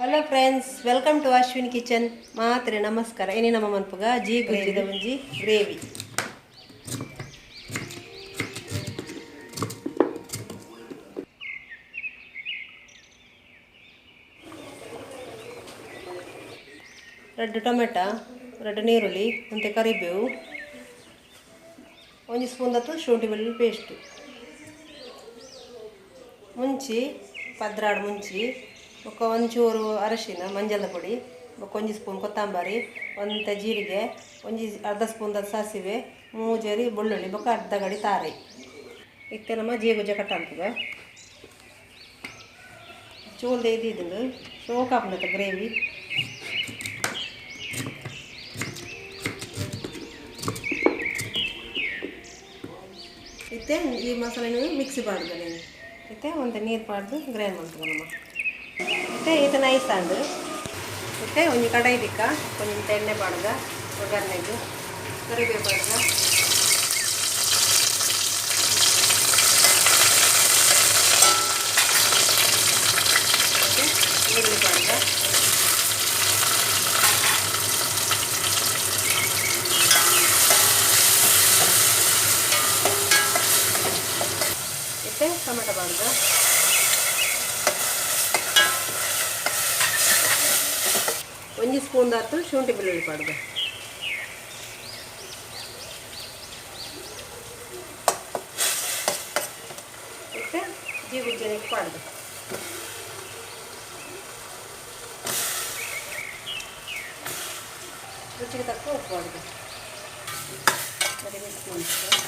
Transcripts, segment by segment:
Hello friends, welcome to Ashwin kitchen. ಮಾತ್ರೆ ನಮಸ್ಕಾರ. ಏನೇ ನಮ್ಮ ಮನ್ಪುಗ ಜೀ ಗುಜ್ಜಿದ ಮುಂಜಿ ಗ್ರೇವಿ. ರೆಡ್ ಟೊಮೆಟೊ, ರೆಡ್ ನೀರುಳ್ಳಿ, ಮತ್ತು ಕರಿಬೇವು, 1 ಸ್ಪೂನ್ ಶುಂಠಿ ಬೆಳ್ಳುಳ್ಳಿ ಪೇಸ್ಟು, ಮುಂಚಿ ಪದ್ರಾಡು ಮುಂಚಿ ಒಂಚೂರು ಅರಶಿನ ಮಂಜದ ಪುಡಿ, 1 ಸ್ಪೂನ್ ಕೊತ್ತಂಬರಿ, ಒಂತ ಜೀರಿಗೆ, ಅರ್ಧ ಸ್ಪೂನ್ ಸಾಸಿವೆ, ಮೂಜರಿ ಬೆಳ್ಳುಳ್ಳಿ, ಅರ್ಧ ಗಡಿ ತಾರೆ ಇತ್ತೆ ನಮ್ಮ ಜೀಗುಜ್ಜೆ ಕಟ್ಟಾಲ್ತದ ಚೂಲ್ದೆ ಇದ್ದಿದ್ದು ಶೋಕಾಪ್ನತ್ತ ಗ್ರೇವಿ. ಇತ್ತೆ ಈ ಮಸಾಲೆ ಮಿಕ್ಸಿ ಪಾಡ್ದು ನೀನು ಇತ್ತೆ ಒಂದು ನೀರು ಪಾಡ್ದು ಗ್ರೈಂಡ್ ಮಾಡ್ತದೆ ನಮ್ಮ ಇತ್ತೆ ಇದು ನೈಸ್ ಅಂಡು ಇತ್ತೆ ಒಂದು ಕಡಾಯಿ ದಿಕ್ಕ ಕೊಂಚ ಎಣ್ಣೆ ಪಾಡ್ದ ಒಗ್ಗರಣೆಗೆ ಕರಿಬೇವು ಪಾಡ್ದ ಈರುಳ್ಳಿ ಪಾಡ್ದ ಟೊಮೆಟೊ ಪಾಡ್ದ ಒಂಜಿ ಸ್ಪೂನ್ ಶುಂಠಿ ಬೆಳ್ಳುಳ್ಳಿ ಪಾಡ್ದ ಮತ್ತೆ ಜೀಗುಜ್ಜೆ ಪಾಡ್ದ ರುಚಿಗೆ ತಕ್ಕ ಉಪ್ಪು ಪಾಡ್ದ ಮತ್ತೆ ಮಿಕ್ಸ್ ಮಾಡ್ತಾರೆ.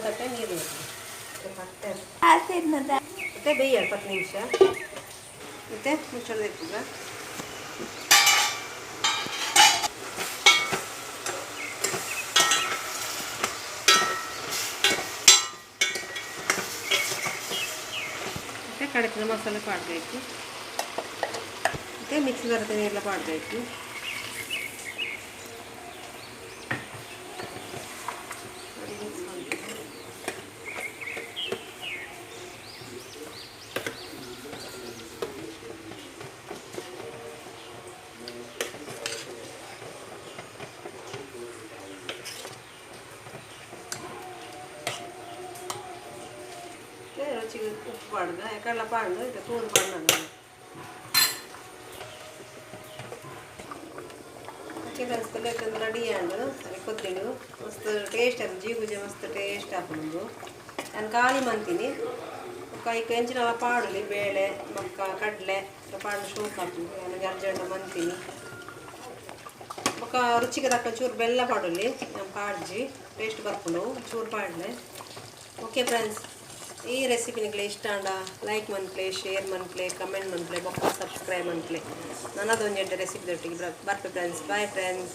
ತಟ್ಟೆ ನೀರು ಮತ್ತೆ ಬೇಯ 10 ನಿಮಿಷ ಮತ್ತೆ ಮುಚ್ಚಳದ ಇರ್ತದ. ಮತ್ತೆ ಕಡಕಿನ ಮಸಾಲೆ ಪಾಡಬೇಕು ಮತ್ತೆ ಮಿಕ್ಸಿ ಬರ್ತದೆ ಎಲ್ಲ ಪಾಡಬೇಕು. ರುಚಿಗೆ ಉಪ್ಪು ಪಾಡ್ದ ಯಾಕೆಲ್ಲ ಪಾಡ್ದು ಇದು ತೂರು ಪಾಡ್ದು ಚಿಕನ್ ಸ್ಪೆಲೆಟ್ ರೆಡಿ ಆಂಡು ಅದಕ್ಕೆ ಕೊತ್ತಿಡು ಮಸ್ತ್ ಟೇಸ್ಟ್ ಅದು ಜೀಗುಜೆ ಮಸ್ತ್ ಟೇಸ್ಟ್ ಹಾಕೊಂಡು ನಾನು ಖಾಲಿ ಮಂತೀನಿ ಕೈಗೆ ಹೆಂಚಿನ ಪಾಡಲಿ ಬೇಳೆ ಮಕ್ಕ ಕಡಲೆ ಪಾಡು ಶೋಕ್ ಹಾಕ್ತೀನಿ ನನಗೆ ಅರ್ಜೆಂಟ್ ಮಂತೀನಿ ಮಕ್ಕ ರುಚಿಗೆ ತಕ್ಕ ಚೂರು ಬೆಲ್ಲ ಪಾಡಲಿ ನಾನು ಪಾಡ್ಜಿ ಟೇಸ್ಟ್ ಬರ್ಕೊಂಡು ಚೂರು ಪಾಡ್ಲೆ. ಓಕೆ ಫ್ರೆಂಡ್ಸ್, ಈ ರೆಸಿಪಿ ನಿಮಗೆ ಇಷ್ಟ ಅಂಡ ಲೈಕ್ ಮನ್ಪ್ಲೆ, ಶೇರ್ ಮನ್ಪ್ಲೆ, ಕಮೆಂಟ್ ಮನ್ಪ್ಲೆ, ಸಬ್ಸ್ಕ್ರೈಬ್ ಮನ್ಪ್ಲೆ. ನನ್ನದೊಂದು ರೆಸಿಪಿ ದೊಟ್ಟಿಗೆ ಬರ್ತೆ ಫ್ರೆಂಡ್ಸ್. Bye friends.